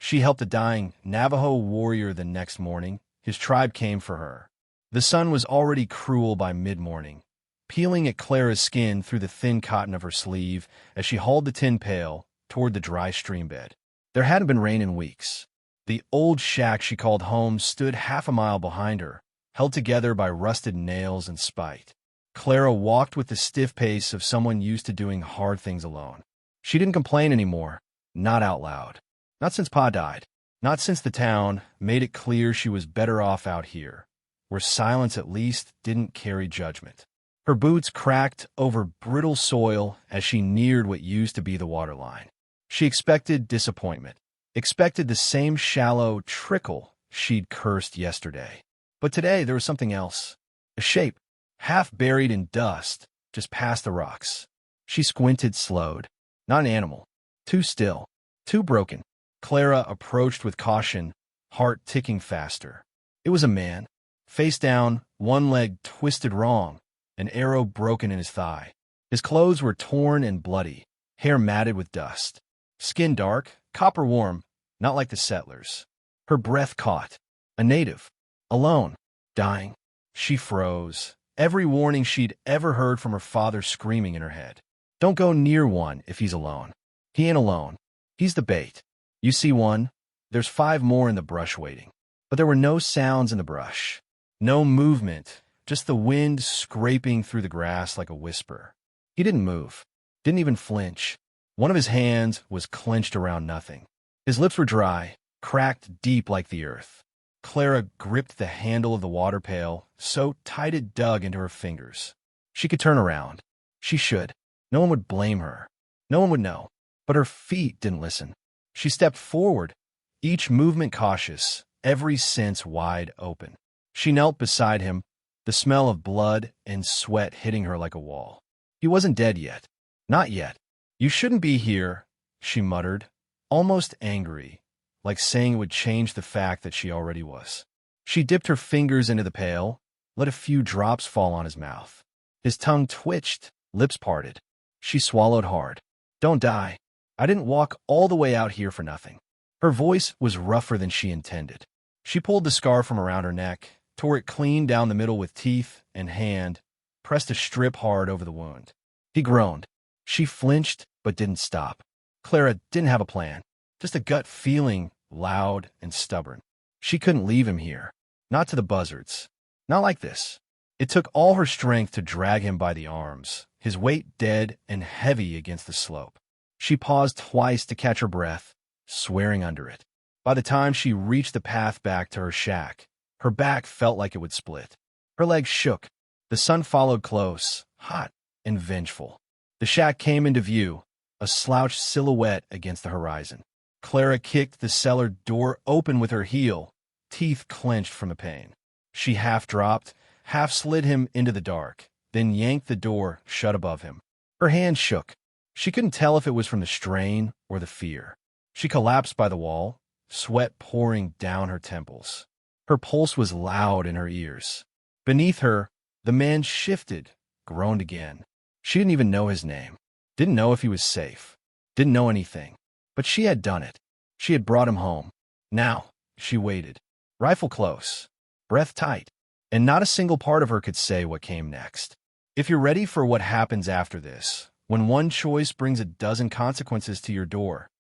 She helped a dying Navajo warrior the next morning. His tribe came for her. The sun was already cruel by mid-morning, peeling at Clara's skin through the thin cotton of her sleeve as she hauled the tin pail toward the dry stream bed. There hadn't been rain in weeks. The old shack she called home stood half a mile behind her, held together by rusted nails and spite. Clara walked with the stiff pace of someone used to doing hard things alone. She didn't complain anymore, not out loud. Not since Pa died. Not since the town made it clear she was better off out here, where silence at least didn't carry judgment. Her boots cracked over brittle soil as she neared what used to be the waterline. She expected disappointment, expected the same shallow trickle she'd cursed yesterday. But today there was something else. A shape, half buried in dust, just past the rocks. She squinted, slowed. Not an animal. Too still. Too broken. Clara approached with caution, heart ticking faster. It was a man. Face down, one leg twisted wrong, an arrow broken in his thigh. His clothes were torn and bloody, hair matted with dust. Skin dark, copper warm, not like the settlers. Her breath caught. A native. Alone. Dying. She froze. Every warning she'd ever heard from her father screaming in her head. Don't go near one if he's alone. He ain't alone. He's the bait. You see one? There's 5 more in the brush waiting. But there were no sounds in the brush. No movement, just the wind scraping through the grass like a whisper. He didn't move. Didn't even flinch. One of his hands was clenched around nothing. His lips were dry, cracked deep like the earth. Clara gripped the handle of the water pail so tight it dug into her fingers. She could turn around. She should. No one would blame her. No one would know. But her feet didn't listen. She stepped forward, each movement cautious, every sense wide open. She knelt beside him, the smell of blood and sweat hitting her like a wall. He wasn't dead yet. Not yet. You shouldn't be here, she muttered, almost angry, like saying it would change the fact that she already was. She dipped her fingers into the pail, let a few drops fall on his mouth. His tongue twitched, lips parted. She swallowed hard. Don't die. I didn't walk all the way out here for nothing. Her voice was rougher than she intended. She pulled the scar from around her neck, tore it clean down the middle with teeth and hand, pressed a strip hard over the wound. He groaned. She flinched, but didn't stop. Clara didn't have a plan, just a gut feeling, loud and stubborn. She couldn't leave him here. Not to the buzzards. Not like this. It took all her strength to drag him by the arms, his weight dead and heavy against the slope. She paused twice to catch her breath, swearing under it. By the time she reached the path back to her shack, her back felt like it would split. Her legs shook. The sun followed close, hot and vengeful. The shack came into view, a slouched silhouette against the horizon. Clara kicked the cellar door open with her heel, teeth clenched from the pain. She half dropped, half slid him into the dark, then yanked the door shut above him. Her hand shook. She couldn't tell if it was from the strain or the fear. She collapsed by the wall, sweat pouring down her temples. Her pulse was loud in her ears. Beneath her, the man shifted, groaned again. She didn't even know his name. Didn't know if he was safe. Didn't know anything. But she had done it. She had brought him home. Now, she waited. Rifle close. Breath tight. And not a single part of her could say what came next. If you're ready for what happens after this, when one choice brings a dozen consequences to your door,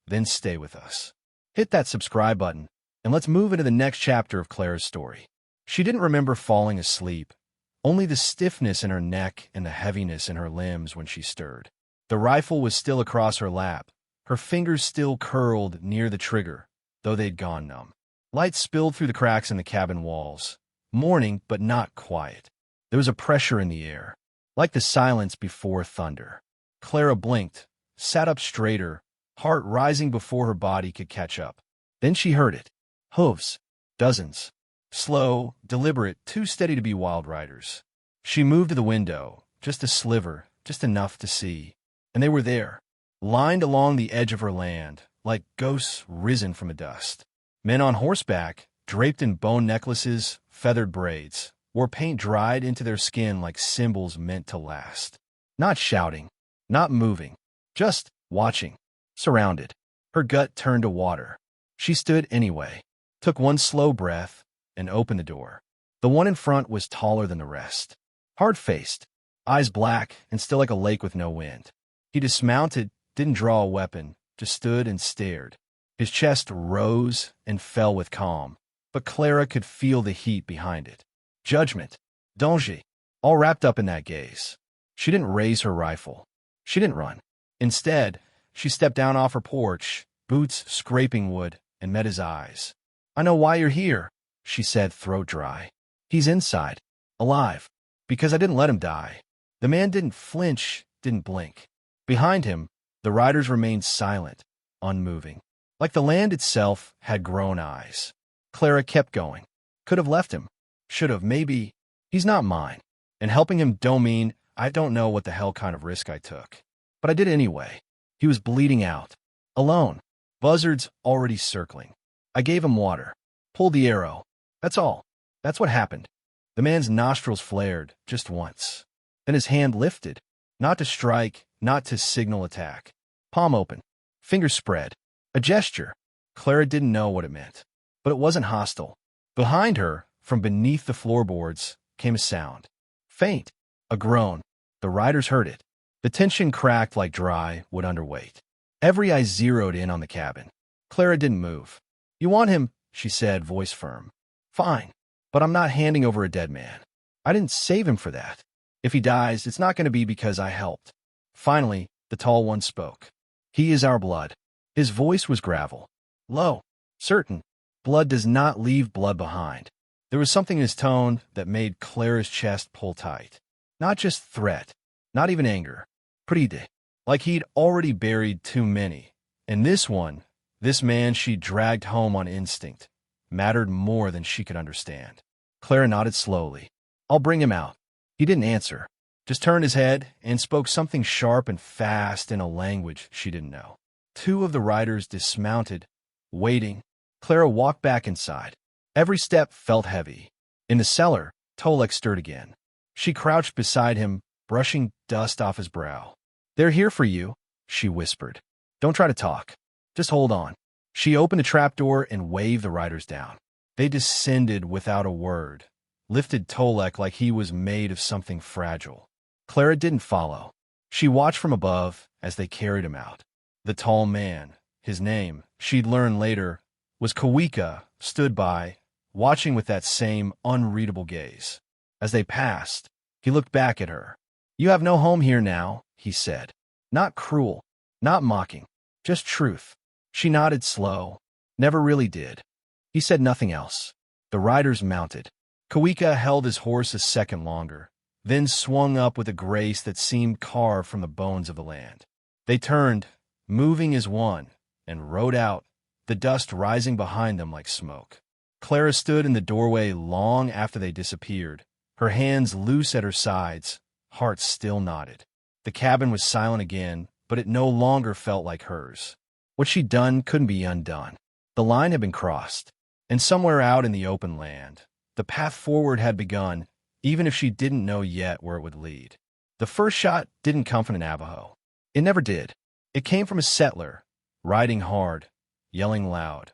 then stay with us. Hit that subscribe button, and let's move into the next chapter of Clara's story. She didn't remember falling asleep, only the stiffness in her neck and the heaviness in her limbs when she stirred. The rifle was still across her lap, her fingers still curled near the trigger, though they'd gone numb. Light spilled through the cracks in the cabin walls, morning but not quiet. There was a pressure in the air, like the silence before thunder. Clara blinked, sat up straighter, heart rising before her body could catch up. Then she heard it. Hooves. Dozens. Slow, deliberate, too steady to be wild riders. She moved to the window, just a sliver, just enough to see. And they were there, lined along the edge of her land, like ghosts risen from the dust. Men on horseback, draped in bone necklaces, feathered braids, wore paint dried into their skin like symbols meant to last. Not shouting, not moving, just watching, surrounded. Her gut turned to water. She stood anyway, took one slow breath, and opened the door. The one in front was taller than the rest. Hard-faced, eyes black and still like a lake with no wind. He dismounted, didn't draw a weapon, just stood and stared. His chest rose and fell with calm, but Clara could feel the heat behind it. Judgment, danger, all wrapped up in that gaze. She didn't raise her rifle. She didn't run. Instead, she stepped down off her porch, boots scraping wood, and met his eyes. "I know why you're here," she said, throat dry. "He's inside, alive, because I didn't let him die." The man didn't flinch, didn't blink. Behind him, the riders remained silent, unmoving. Like the land itself had grown eyes. Clara kept going. Could have left him. Should have, maybe. He's not mine. And helping him don't mean I don't know what the hell kind of risk I took. But I did anyway. He was bleeding out. Alone. Buzzards already circling. I gave him water. Pulled the arrow. That's all. That's what happened. The man's nostrils flared, just once. Then his hand lifted. Not to strike, not to signal attack. Palm open. Fingers spread. A gesture. Clara didn't know what it meant. But it wasn't hostile. Behind her, from beneath the floorboards, came a sound. Faint. A groan. The riders heard it. The tension cracked like dry wood under weight. Every eye zeroed in on the cabin. Clara didn't move. "You want him," she said, voice firm. "Fine. But I'm not handing over a dead man. I didn't save him for that. If he dies, it's not going to be because I helped." Finally, the tall one spoke. "He is our blood." His voice was gravel. Low. Certain. Blood does not leave blood behind. There was something in his tone that made Clara's chest pull tight. Not just threat. Not even anger. Pride. Like he'd already buried too many. And this one, this man she dragged home on instinct, mattered more than she could understand. Clara nodded slowly. "I'll bring him out." He didn't answer, just turned his head and spoke something sharp and fast in a language she didn't know. Two of the riders dismounted, waiting. Clara walked back inside. Every step felt heavy. In the cellar, Tolek stirred again. She crouched beside him, brushing dust off his brow. "They're here for you," she whispered. "Don't try to talk. Just hold on." She opened a trapdoor and waved the riders down. They descended without a word, lifted Tolek like he was made of something fragile. Clara didn't follow. She watched from above as they carried him out. The tall man, his name, she'd learn later, was Kawika, stood by, watching with that same unreadable gaze. As they passed, he looked back at her. "You have no home here now," he said. Not cruel, not mocking, just truth. She nodded slow. Never really did. He said nothing else. The riders mounted. Kawika held his horse a second longer, then swung up with a grace that seemed carved from the bones of the land. They turned, moving as one, and rode out, the dust rising behind them like smoke. Clara stood in the doorway long after they disappeared, her hands loose at her sides, heart still knotted. The cabin was silent again, but it no longer felt like hers. What she'd done couldn't be undone. The line had been crossed, and somewhere out in the open land, the path forward had begun, even if she didn't know yet where it would lead. The first shot didn't come from the Navajo. It never did. It came from a settler, riding hard, yelling loud,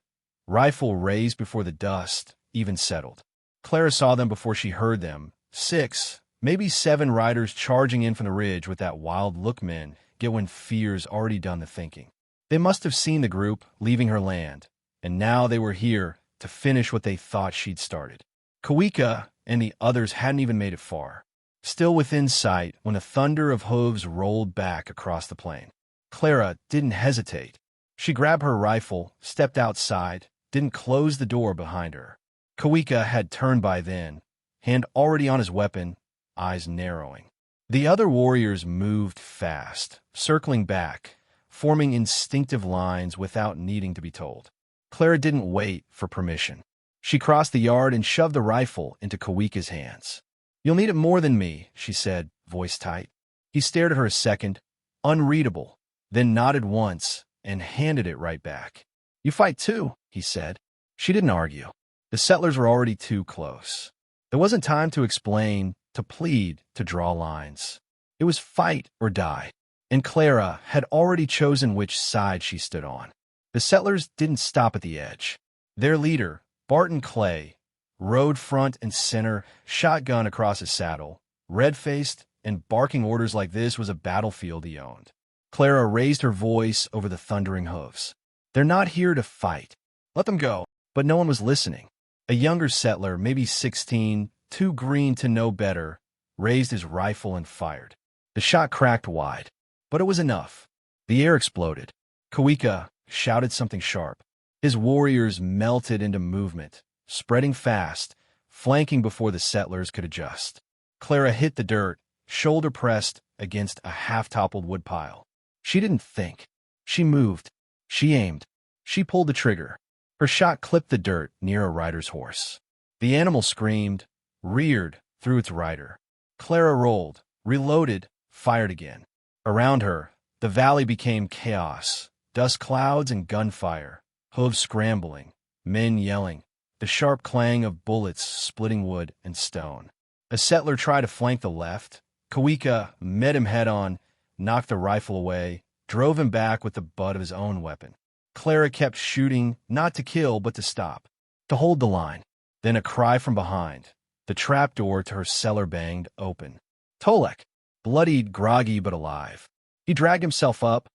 rifle raised before the dust even settled. Clara saw them before she heard them, 6, maybe 7 riders charging in from the ridge with that wild look men get when fear's already done the thinking. They must have seen the group leaving her land, and now they were here to finish what they thought she'd started. Kawika and the others hadn't even made it far, still within sight when the thunder of hooves rolled back across the plain. Clara didn't hesitate. She grabbed her rifle, stepped outside, didn't close the door behind her. Kawika had turned by then, hand already on his weapon, eyes narrowing. The other warriors moved fast, circling back, forming instinctive lines without needing to be told. Clara didn't wait for permission. She crossed the yard and shoved the rifle into Kawika's hands. "You'll need it more than me," she said, voice tight. He stared at her a second, unreadable, then nodded once and handed it right back. "You fight too," he said. She didn't argue. The settlers were already too close. There wasn't time to explain, to plead, to draw lines. It was fight or die, and Clara had already chosen which side she stood on. The settlers didn't stop at the edge. Their leader, Barton Clay, rode front and center, shotgun across his saddle, red-faced and barking orders like this was a battlefield he owned. Clara raised her voice over the thundering hoofs. "They're not here to fight. Let them go." But no one was listening. A younger settler, maybe 16, too green to know better, raised his rifle and fired. The shot cracked wide, but it was enough. The air exploded. Kawika shouted something sharp. His warriors melted into movement, spreading fast, flanking before the settlers could adjust. Clara hit the dirt, shoulder pressed against a half-toppled woodpile. She didn't think. She moved. She aimed. She pulled the trigger. Her shot clipped the dirt near a rider's horse. The animal screamed, reared through its rider. Clara rolled, reloaded, fired again. Around her, the valley became chaos, dust clouds and gunfire, hooves scrambling, men yelling, the sharp clang of bullets splitting wood and stone. A settler tried to flank the left. Kawika met him head-on, knocked the rifle away, drove him back with the butt of his own weapon. Clara kept shooting, not to kill, but to stop, to hold the line. Then a cry from behind. The trapdoor to her cellar banged open. Tolek, bloodied, groggy, but alive. He dragged himself up,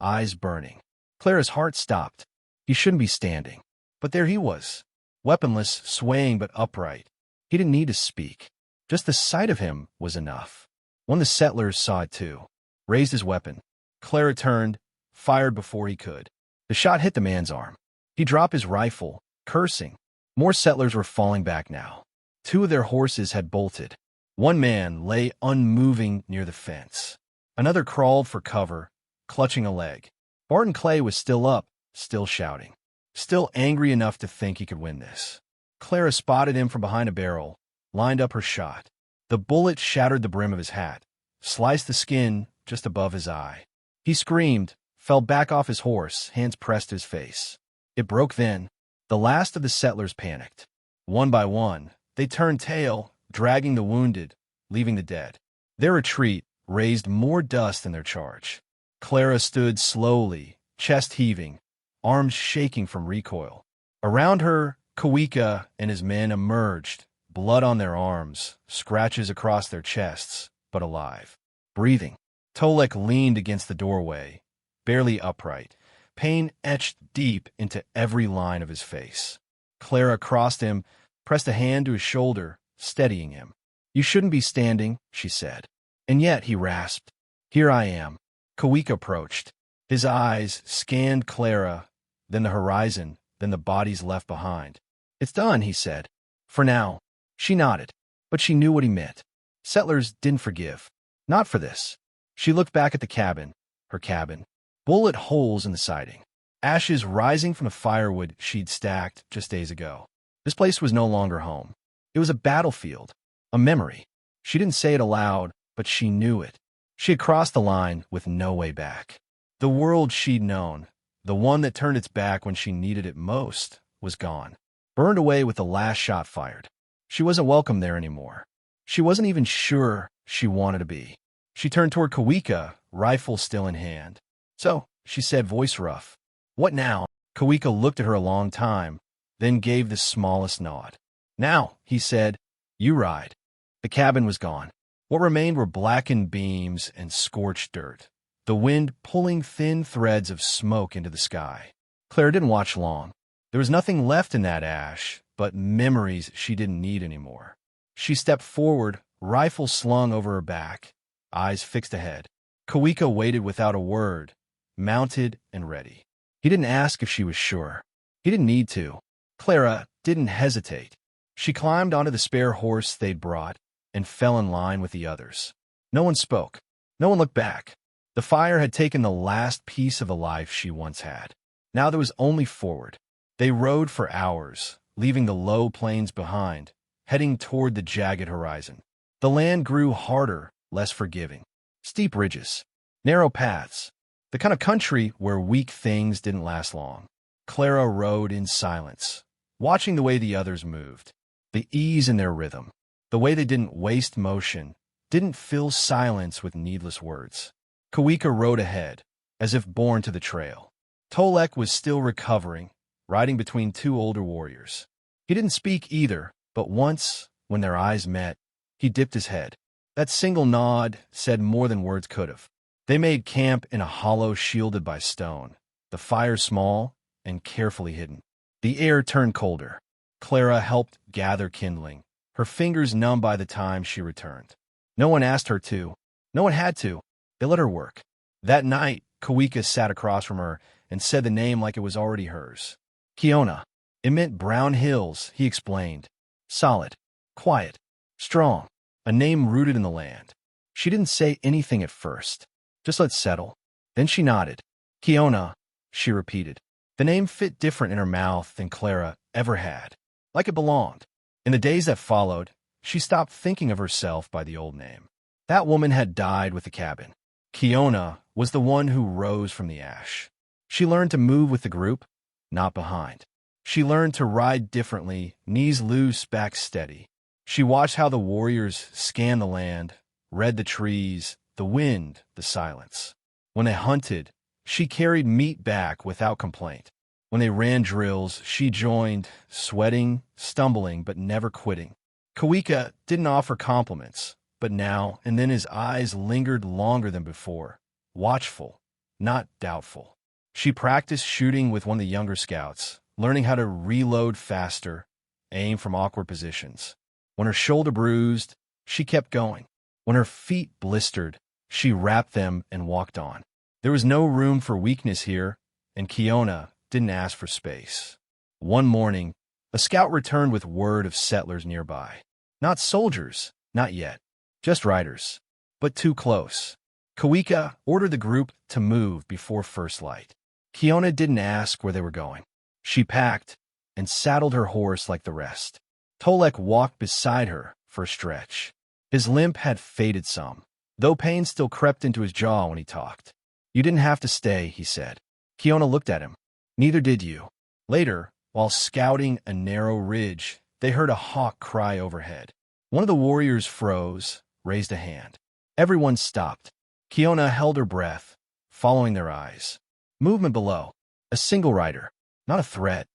eyes burning. Clara's heart stopped. He shouldn't be standing. But there he was, weaponless, swaying but upright. He didn't need to speak. Just the sight of him was enough. One of the settlers saw it too. Raised his weapon. Clara turned, fired before he could. The shot hit the man's arm. He dropped his rifle, cursing. More settlers were falling back now. Two of their horses had bolted. One man lay unmoving near the fence. Another crawled for cover, clutching a leg. Barton Clay was still up, still shouting. Still angry enough to think he could win this. Clara spotted him from behind a barrel, lined up her shot. The bullet shattered the brim of his hat, sliced the skin just above his eye. He screamed, fell back off his horse, hands pressed to his face. It broke then. The last of the settlers panicked. One by one, they turned tail, dragging the wounded, leaving the dead. Their retreat raised more dust than their charge. Clara stood slowly, chest heaving, arms shaking from recoil. Around her, Kawika and his men emerged, blood on their arms, scratches across their chests, but alive. Breathing. Tolek leaned against the doorway, barely upright, pain etched deep into every line of his face. Clara crossed him, pressed a hand to his shoulder, steadying him. "You shouldn't be standing," she said. And yet, he rasped. "Here I am." Kawika approached. His eyes scanned Clara, then the horizon, then the bodies left behind. "It's done," he said. "For now." She nodded, but she knew what he meant. Settlers didn't forgive. Not for this. She looked back at the cabin, her cabin. Bullet holes in the siding. Ashes rising from the firewood she'd stacked just days ago. This place was no longer home. It was a battlefield, a memory. She didn't say it aloud, but she knew it. She had crossed the line with no way back. The world she'd known, the one that turned its back when she needed it most, was gone. Burned away with the last shot fired. She wasn't welcome there anymore. She wasn't even sure she wanted to be. She turned toward Kawika, rifle still in hand. "So," she said, voice rough. "What now?" Kawika looked at her a long time, then gave the smallest nod. "Now," he said, "you ride." The cabin was gone. What remained were blackened beams and scorched dirt, the wind pulling thin threads of smoke into the sky. Clara didn't watch long. There was nothing left in that ash but memories she didn't need anymore. She stepped forward, rifle slung over her back, eyes fixed ahead. Kawika waited without a word, mounted and ready. He didn't ask if she was sure. He didn't need to. Clara didn't hesitate. She climbed onto the spare horse they'd brought and fell in line with the others. No one spoke. No one looked back. The fire had taken the last piece of the life she once had. Now there was only forward. They rode for hours, leaving the low plains behind, heading toward the jagged horizon. The land grew harder, less forgiving. Steep ridges, narrow paths, the kind of country where weak things didn't last long. Clara rode in silence, watching the way the others moved, the ease in their rhythm, the way they didn't waste motion, didn't fill silence with needless words. Kawika rode ahead, as if born to the trail. Tolek was still recovering, riding between two older warriors. He didn't speak either, but once, when their eyes met, he dipped his head. That single nod said more than words could have. They made camp in a hollow shielded by stone, the fire small and carefully hidden. The air turned colder. Clara helped gather kindling, her fingers numb by the time she returned. No one asked her to. No one had to. They let her work. That night, Kawika sat across from her and said the name like it was already hers. Kiona. It meant brown hills, he explained. Solid, quiet, strong, a name rooted in the land. She didn't say anything at first. Just let settle. Then she nodded. Kiona, she repeated. The name fit different in her mouth than Clara ever had, like it belonged. In the days that followed, she stopped thinking of herself by the old name. That woman had died with the cabin. Kiona was the one who rose from the ash. She learned to move with the group, not behind. She learned to ride differently, knees loose, back steady. She watched how the warriors scanned the land, read the trees, the wind, the silence. When they hunted, she carried meat back without complaint. When they ran drills, she joined, sweating, stumbling, but never quitting. Kawika didn't offer compliments, but now and then his eyes lingered longer than before, watchful, not doubtful. She practiced shooting with one of the younger scouts, learning how to reload faster, aim from awkward positions. When her shoulder bruised, she kept going. When her feet blistered, she wrapped them and walked on. There was no room for weakness here, and Kiona didn't ask for space. One morning, a scout returned with word of settlers nearby. Not soldiers, not yet, just riders, but too close. Kawika ordered the group to move before first light. Kiona didn't ask where they were going. She packed and saddled her horse like the rest. Tolek walked beside her for a stretch. His limp had faded some, though pain still crept into his jaw when he talked. You didn't have to stay, he said. Kiona looked at him. Neither did you. Later, while scouting a narrow ridge, they heard a hawk cry overhead. One of the warriors froze, raised a hand. Everyone stopped. Kiona held her breath, following their eyes. Movement below. A single rider. Not a threat.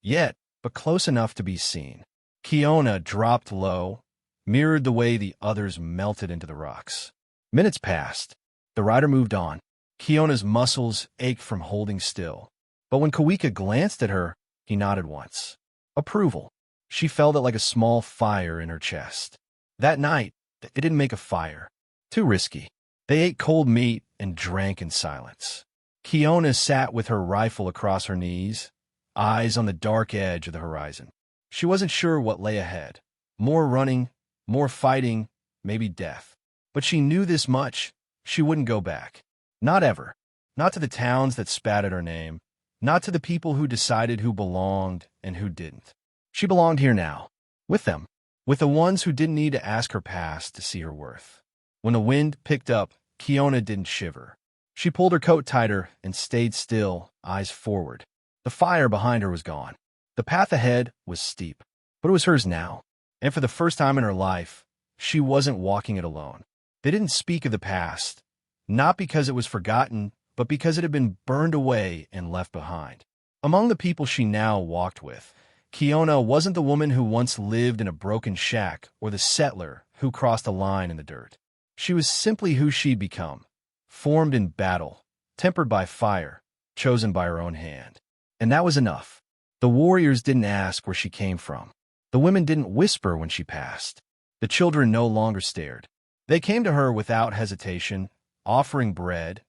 Yet, but close enough to be seen. Kiona dropped low, mirrored the way the others melted into the rocks. Minutes passed. The rider moved on. Kiona's muscles ached from holding still. But when Kawika glanced at her, he nodded once. Approval. She felt it like a small fire in her chest. That night, it didn't make a fire. Too risky. They ate cold meat and drank in silence. Kiona sat with her rifle across her knees, eyes on the dark edge of the horizon. She wasn't sure what lay ahead. More running, more fighting, maybe death. But she knew this much. She wouldn't go back. Not ever. Not to the towns that spat at her name. Not to the people who decided who belonged and who didn't. She belonged here now. With them. With the ones who didn't need to ask her past to see her worth. When the wind picked up, Kiona didn't shiver. She pulled her coat tighter and stayed still, eyes forward. The fire behind her was gone. The path ahead was steep, but it was hers now. And for the first time in her life, she wasn't walking it alone. They didn't speak of the past, not because it was forgotten, but because it had been burned away and left behind. Among the people she now walked with, Kiona wasn't the woman who once lived in a broken shack or the settler who crossed a line in the dirt. She was simply who she'd become, formed in battle, tempered by fire, chosen by her own hand. And that was enough. The warriors didn't ask where she came from. The women didn't whisper when she passed. The children no longer stared. They came to her without hesitation, offering bread,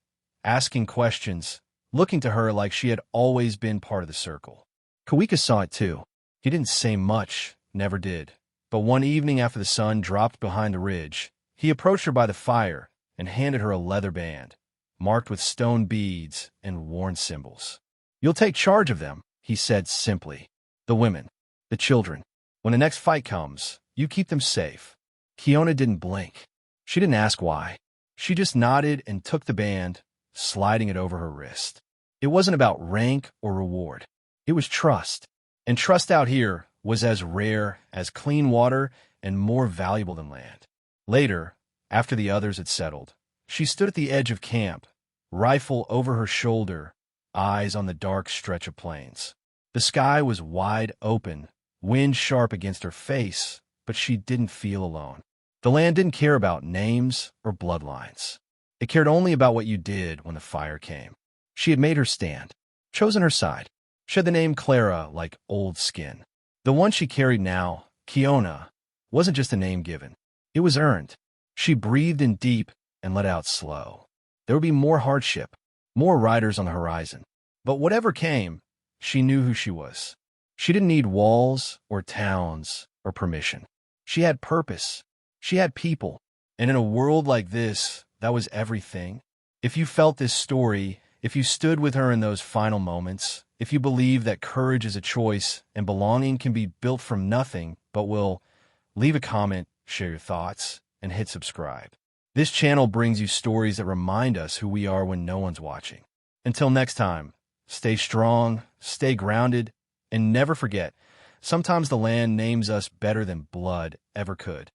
asking questions, looking to her like she had always been part of the circle. Kawika saw it too. He didn't say much, never did. But one evening after the sun dropped behind the ridge, he approached her by the fire and handed her a leather band, marked with stone beads and worn symbols. You'll take charge of them, he said simply. The women, the children. When the next fight comes, you keep them safe. Kiona didn't blink. She didn't ask why. She just nodded and took the band, sliding it over her wrist. It wasn't about rank or reward. It was trust. And trust out here was as rare as clean water and more valuable than land. Later, after the others had settled, she stood at the edge of camp, rifle over her shoulder, eyes on the dark stretch of plains. The sky was wide open, wind sharp against her face, but she didn't feel alone. The land didn't care about names or bloodlines. It cared only about what you did when the fire came. She had made her stand, chosen her side. She had the name Clara like old skin. The one she carried now, Kiona, wasn't just a name given. It was earned. She breathed in deep and let out slow. There would be more hardship, more riders on the horizon. But whatever came, she knew who she was. She didn't need walls or towns or permission. She had purpose. She had people. And in a world like this, that was everything. If you felt this story, if you stood with her in those final moments, if you believe that courage is a choice and belonging can be built from nothing, but will leave a comment, share your thoughts, and hit subscribe. This channel brings you stories that remind us who we are when no one's watching. Until next time, stay strong, stay grounded, and never forget, sometimes the land names us better than blood ever could.